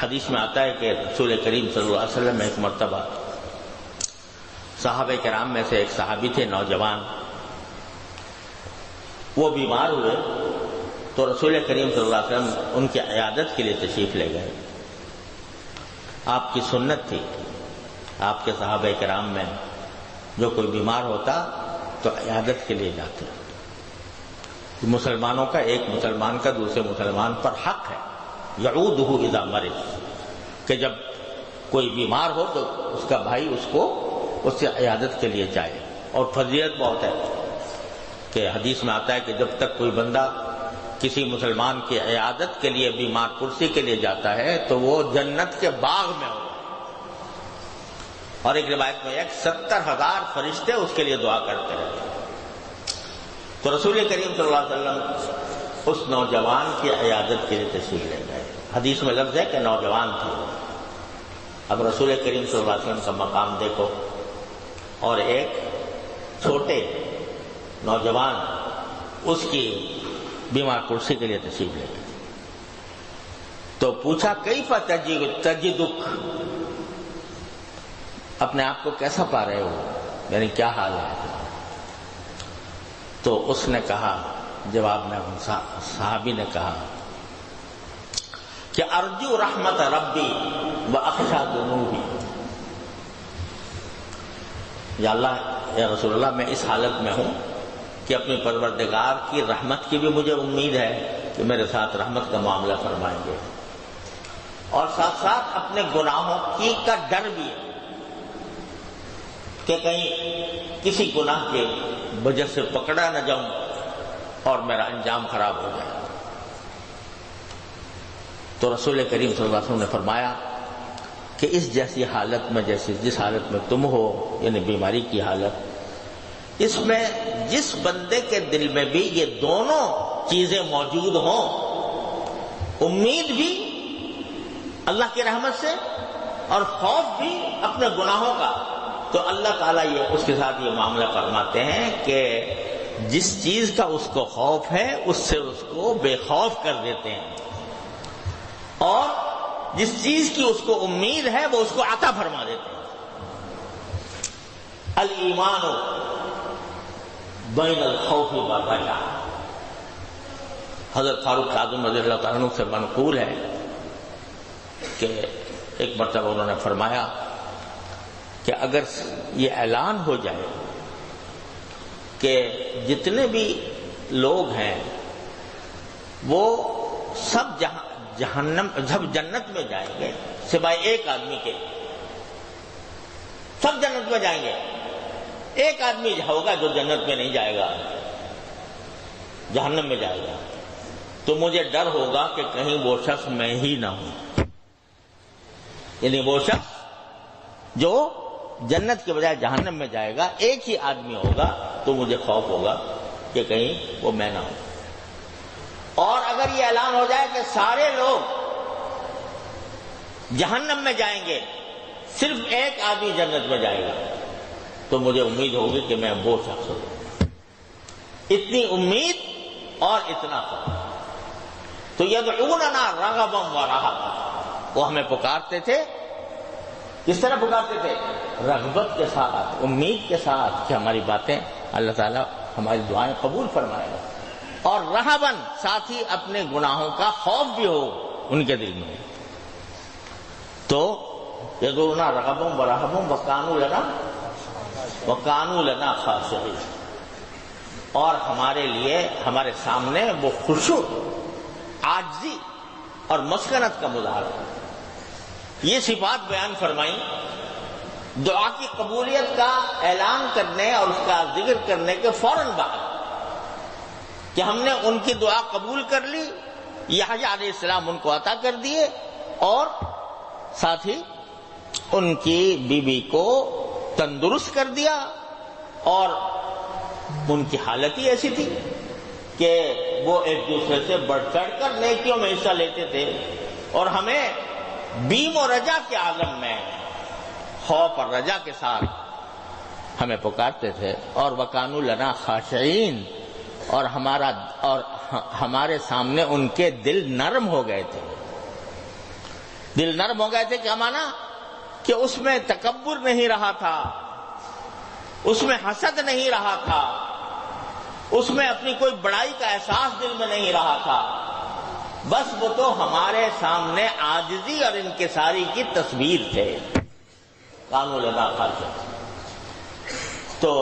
حدیث میں آتا ہے کہ رسول کریم صلی اللہ علیہ وسلم ایک مرتبہ صحابہ کرام میں سے ایک صحابی تھے نوجوان، وہ بیمار ہوئے تو رسول کریم صلی اللہ علیہ وسلم ان کی عیادت کے لیے تشریف لے گئے۔ آپ کی سنت تھی، آپ کے صحابہ کرام میں جو کوئی بیمار ہوتا تو عیادت کے لیے جاتے۔ مسلمانوں کا، ایک مسلمان کا دوسرے مسلمان پر حق ہے یعودہ اذا مرض، کہ جب کوئی بیمار ہو تو اس کا بھائی اس سے عیادت کے لیے جائے۔ اور فضیلت بہت ہے کہ حدیث میں آتا ہے کہ جب تک کوئی بندہ کسی مسلمان کی عیادت کے لیے بیمار پرسی کے لیے جاتا ہے تو وہ جنت کے باغ میں ہوگا۔ اور ایک روایت میں 70,000 فرشتے اس کے لیے دعا کرتے رہتے ہیں۔ تو رسول کریم صلی اللہ علیہ وسلم اس نوجوان کی عیادت کے لیے تشریف لے گئے۔ حدیث میں لفظ ہے کہ نوجوان تھے۔ اب رسول کریم صلی اللہ علیہ وسلم کا مقام دیکھو، اور ایک چھوٹے نوجوان اس کی بیمار کرسی کے لیے تشریف لے گئے۔ تو پوچھا کیف تجدک، اپنے آپ کو کیسا پا رہے ہو، یعنی کیا حال ہے؟ تو اس نے کہا، جواب میں صحابی نے کہا کہ ارجو رحمت ربی واخشى ذنوبی، یا اللہ، یا رسول اللہ، میں اس حالت میں ہوں کہ اپنے پروردگار کی رحمت کی بھی مجھے امید ہے کہ میرے ساتھ رحمت کا معاملہ فرمائیں گے، اور ساتھ ساتھ اپنے گناہوں کی کا ڈر بھی ہے کہ کہیں کسی گناہ کے وجہ سے پکڑا نہ جاؤں اور میرا انجام خراب ہو جائے۔ تو رسول کریم صلی اللہ علیہ وسلم نے فرمایا کہ اس جیسی حالت میں، جس حالت میں تم ہو، یعنی بیماری کی حالت، اس میں جس بندے کے دل میں بھی یہ دونوں چیزیں موجود ہوں، امید بھی اللہ کی رحمت سے اور خوف بھی اپنے گناہوں کا، تو اللہ تعالیٰ اس کے ساتھ یہ معاملہ فرماتے ہیں کہ جس چیز کا اس کو خوف ہے اس سے اس کو بے خوف کر دیتے ہیں، اور جس چیز کی اس کو امید ہے وہ اس کو عطا فرما دیتے ہیں۔ الایمان بین الخوف والرجاء، حضرت فاروق اعظم رضی اللہ تعالیٰ عنہ سے منقول ہے کہ ایک مرتبہ انہوں نے فرمایا کہ اگر یہ اعلان ہو جائے کہ جتنے بھی لوگ ہیں وہ سب جنت میں جائیں گے سوائے ایک آدمی کے، سب جنت میں جائیں گے، ایک آدمی ہوگا جو جنت میں نہیں جائے گا، جہنم میں جائے گا، تو مجھے ڈر ہوگا کہ کہیں وہ شخص میں ہی نہ ہوں، یعنی وہ شخص جو جنت کے بجائے جہنم میں جائے گا، ایک ہی آدمی ہوگا، تو مجھے خوف ہوگا کہ کہیں وہ میں نہ ہوں۔ اور اگر یہ اعلان ہو جائے کہ سارے لوگ جہنم میں جائیں گے، صرف ایک آدمی جنت میں جائے گا، تو مجھے امید ہوگی کہ میں وہ شخص ہوں۔ اتنی امید اور اتنا خوف۔ تو یدعوننا رغبا ورہبا، وہ ہمیں پکارتے تھے، کس طرح پکارتے تھے؟ رغبت کے ساتھ، امید کے ساتھ کہ ہماری باتیں اللہ تعالیٰ ہماری دعائیں قبول فرمائے گا، اور رہبن، ساتھ ہی اپنے گناہوں کا خوف بھی ہو ان کے دل میں۔ تو یدعوننا رغبا ورہبا وکانوا لنا خاشعین، اور ہمارے لیے، ہمارے سامنے وہ خشوع، عاجزی اور مسکنت کا مظاہرہ، یہ صفات بیان فرمائی دعا کی قبولیت کا اعلان کرنے اور اس کا ذکر کرنے کے فوراً بعد، کہ ہم نے ان کی دعا قبول کر لی، یحییٰ علیہ السلام ان کو عطا کر دیے، اور ساتھ ہی ان کی بیوی کو تندرست کر دیا، اور ان کی حالت ہی ایسی تھی کہ وہ ایک دوسرے سے بڑھ چڑھ کر نیکیوں میں حصہ لیتے تھے، اور ہمیں بیم و رجا کے عالم میں خوف اور رجا کے ساتھ ہمیں پکارتے تھے، اور وکانوا لنا خاشعین، اور ہمارے سامنے ان کے دل نرم ہو گئے تھے۔ دل نرم ہو گئے تھے، کیا مانا؟ کہ اس میں تکبر نہیں رہا تھا، اس میں حسد نہیں رہا تھا، اس میں اپنی کوئی بڑائی کا احساس دل میں نہیں رہا تھا، بس وہ تو ہمارے سامنے عاجزی اور انکساری کی تصویر تھے، کانوا لنا خاشعین۔ تو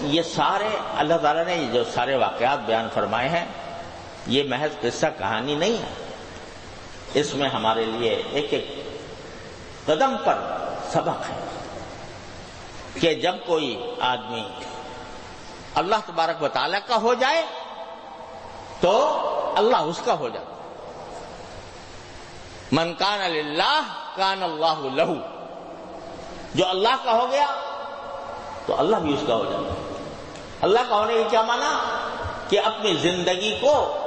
یہ سارے اللہ تعالیٰ نے جو سارے واقعات بیان فرمائے ہیں، یہ محض قصہ کہانی نہیں ہے، اس میں ہمارے لیے ایک ایک قدم پر سبق ہے کہ جب کوئی آدمی اللہ تبارک و تعالیٰ کا ہو جائے تو اللہ اس کا ہو جاتا۔ من کان للہ کان اللہ لہ، جو اللہ کا ہو گیا تو اللہ بھی اس کا ہو جاتا ہے۔ اللہ کا ہونے کی کیا معنی؟ کہ اپنی زندگی کو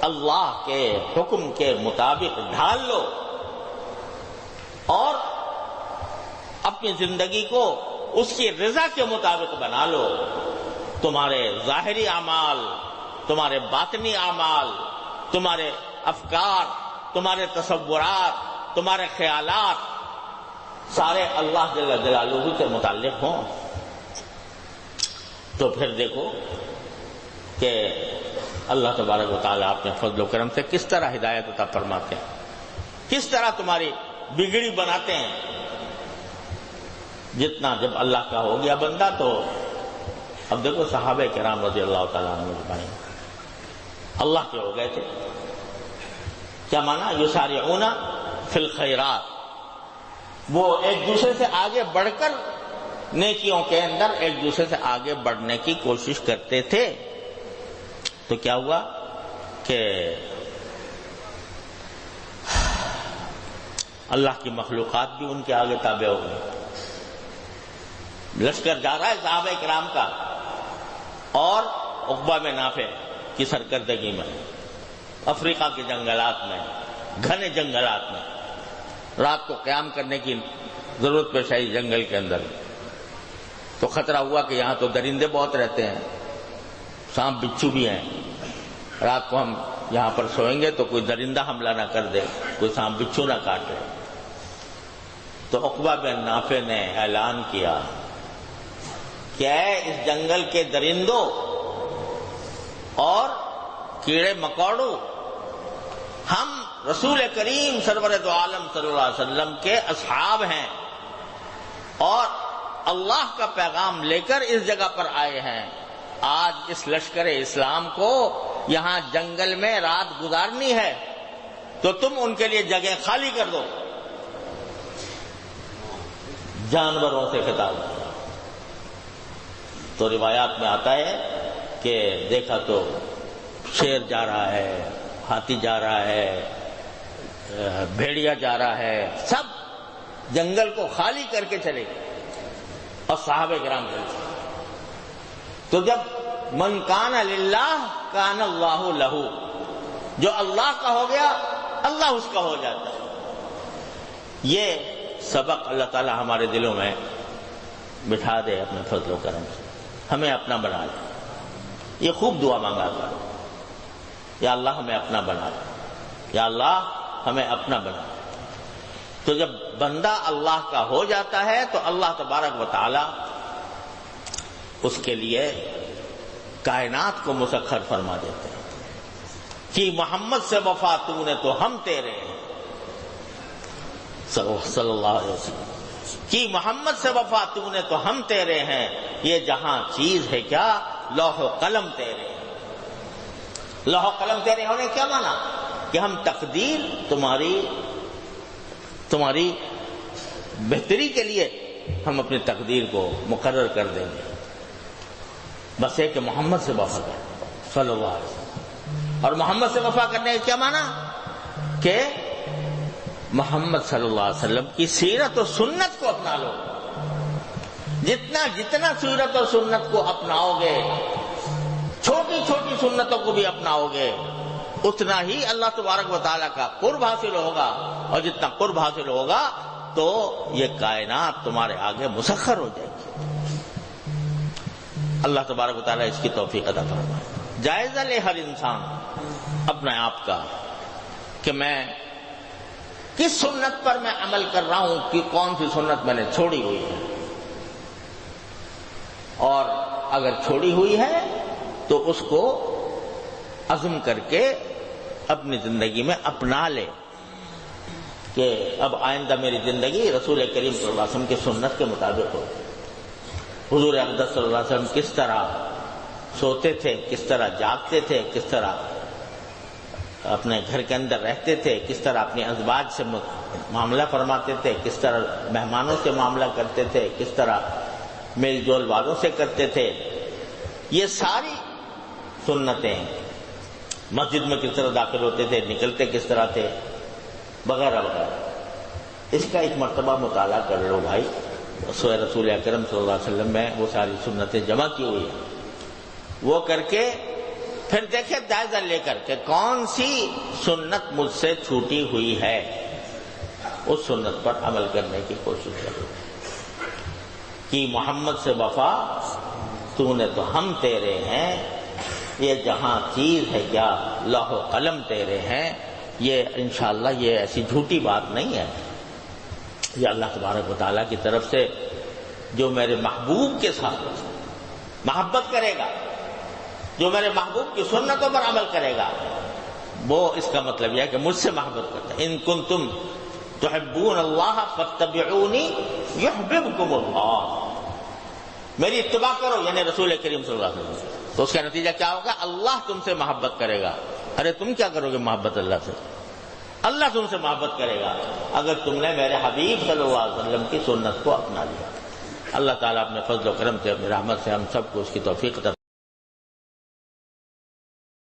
اللہ کے حکم کے مطابق ڈھال لو اور اپنی زندگی کو اس کی رضا کے مطابق بنا لو۔ تمہارے ظاہری اعمال، تمہارے باطنی اعمال، تمہارے افکار، تمہارے تصورات، تمہارے خیالات سارے اللہ جل جلالہ سے متعلق ہوں، تو پھر دیکھو کہ اللہ تبارک و تعالیٰ اپنے فضل و کرم سے کس طرح ہدایت عطا فرماتے ہیں، کس طرح تمہاری بگڑی بناتے ہیں۔ جتنا جب اللہ کا ہو گیا بندہ تو اب دیکھو صحابہ کرام رضی اللہ تعالیٰ عنہ اجمعین اللہ کے ہو گئے تھے، کیا مانا؟ یسارعون فی الخیرات، وہ ایک دوسرے سے آگے بڑھ کر نیکیوں کے اندر ایک دوسرے سے آگے بڑھنے کی کوشش کرتے تھے۔ تو کیا ہوا کہ اللہ کی مخلوقات بھی ان کے آگے تابع ہو گئی۔ لشکر جا رہا ہے صحابہ کرام کا، اور عقبہ بن نافع کی سرکردگی میں افریقہ کے جنگلات میں، گھنے جنگلات میں رات کو قیام کرنے کی ضرورت پیش آئی جنگل کے اندر، تو خطرہ ہوا کہ یہاں تو درندے بہت رہتے ہیں، سانپ بچھو بھی ہیں، رات کو ہم یہاں پر سوئیں گے تو کوئی درندہ حملہ نہ کر دے، کوئی سانپ بچھو نہ کاٹے۔ تو عقبہ بن نافع نے اعلان کیا کہ اے اس جنگل کے درندوں اور کیڑے مکوڑوں، ہم رسول کریم سرور دو عالم صلی اللہ علیہ وسلم کے اصحاب ہیں اور اللہ کا پیغام لے کر اس جگہ پر آئے ہیں۔ آج اس لشکر اسلام کو یہاں جنگل میں رات گزارنی ہے تو تم ان کے لیے جگہ خالی کر دو۔ جانوروں سے خطاب کیا۔ تو روایات میں آتا ہے کہ دیکھا تو شیر جا رہا ہے، ہاتھی جا رہا ہے، بھیڑیا جا رہا ہے، سب جنگل کو خالی کر کے چلے گئے اور صحابہ کرام چلے۔ تو جب من کان للہ کان اللہ لہ، جو اللہ کا ہو گیا اللہ اس کا ہو جاتا ہے۔ یہ سبق اللہ تعالی ہمارے دلوں میں بٹھا دے اپنے فضل و کرم سے، ہمیں اپنا بنا لے۔ یہ خوب دعا مانگا کر، یا اللہ ہمیں اپنا بنا لے، یا اللہ ہمیں اپنا بنا لے۔ تو جب بندہ اللہ کا ہو جاتا ہے تو اللہ تبارک و تعالی اس کے لیے کائنات کو مسخر فرما دیتے ہیں کہ محمد سے وفا تو نے تو ہم تیرے ہیں، صلی اللہ علیہ وسلم کہ محمد سے وفا تو نے تو ہم تیرے ہیں، یہ جہاں چیز ہے کیا لوح و قلم تیرے ہیں۔ لوح و قلم تیرے ہونے کیا مانا؟ کہ ہم تقدیر تمہاری بہتری کے لیے ہم اپنی تقدیر کو مقرر کر دیں گے، بس ایک کہ محمد سے وفا کر صلی اللہ علیہ وسلم۔ اور محمد سے وفا کرنے کا کیا مانا؟ کہ محمد صلی اللہ علیہ وسلم کی سیرت و سنت کو اپنا لو۔ جتنا سیرت و سنت کو اپناؤ گے، چھوٹی چھوٹی سنتوں کو بھی اپناؤ گے، اتنا ہی اللہ تبارک و تعالیٰ کا قرب حاصل ہوگا، اور جتنا قرب حاصل ہوگا تو یہ کائنات تمہارے آگے مسخر ہو جائے گی۔ اللہ تبارک و تعالیٰ اس کی توفیق عطا فرمائے۔ جائزہ لے ہر انسان اپنے آپ کا کہ میں کس سنت پر میں عمل کر رہا ہوں کہ کون سی سنت میں نے چھوڑی ہوئی ہے، اور اگر چھوڑی ہوئی ہے تو اس کو عزم کر کے اپنی زندگی میں اپنا لے کہ اب آئندہ میری زندگی رسول کریم صلی اللہ علیہ وسلم کی سنت کے مطابق ہو۔ حضور اقدس صلی اللہ علیہ وسلم کس طرح سوتے تھے، کس طرح جاگتے تھے، کس طرح اپنے گھر کے اندر رہتے تھے، کس طرح اپنے ازواج سے معاملہ فرماتے تھے، کس طرح مہمانوں سے معاملہ کرتے تھے، کس طرح میل جول والوں سے کرتے تھے، یہ ساری سنتیں، مسجد میں کس طرح داخل ہوتے تھے، نکلتے کس طرح تھے، وغیرہ وغیرہ، اس کا ایک مرتبہ مطالعہ کر لو بھائی۔ سورہ رسول اکرم صلی اللہ علیہ وسلم میں وہ ساری سنتیں جمع کی ہوئی ہیں، وہ کر کے پھر دیکھیں جائزہ لے کر کہ کون سی سنت مجھ سے چھوٹی ہوئی ہے، اس سنت پر عمل کرنے کی کوشش کرو کہ محمد سے وفا تو نے تو ہم تیرے ہیں، یہ جہاں چیز ہے کیا لوح و قلم تیرے ہیں، یہ انشاءاللہ یہ ایسی جھوٹی بات نہیں ہے، یہ اللہ تبارک و تعالیٰ کی طرف سے جو میرے محبوب کے ساتھ محبت کرے گا، جو میرے محبوب کی سنتوں پر عمل کرے گا، وہ اس کا مطلب یہ ہے کہ مجھ سے محبت کرتا ہے۔ ان کنتم تحبون اللہ فاتبعونی یحببکم اللہ، میری اتباع کرو یعنی رسول کریم صلی اللہ علیہ وسلم، تو اس کا نتیجہ کیا ہوگا؟ اللہ تم سے محبت کرے گا۔ ارے تم کیا کرو گے محبت اللہ سے؟ اللہ تم سے محبت کرے گا اگر تم نے میرے حبیب صلی اللہ علیہ وسلم کی سنت کو اپنا لیا۔ اللہ تعالیٰ اپنے فضل و کرم سے، اپنی رحمت سے ہم سب کو اس کی توفیق عطا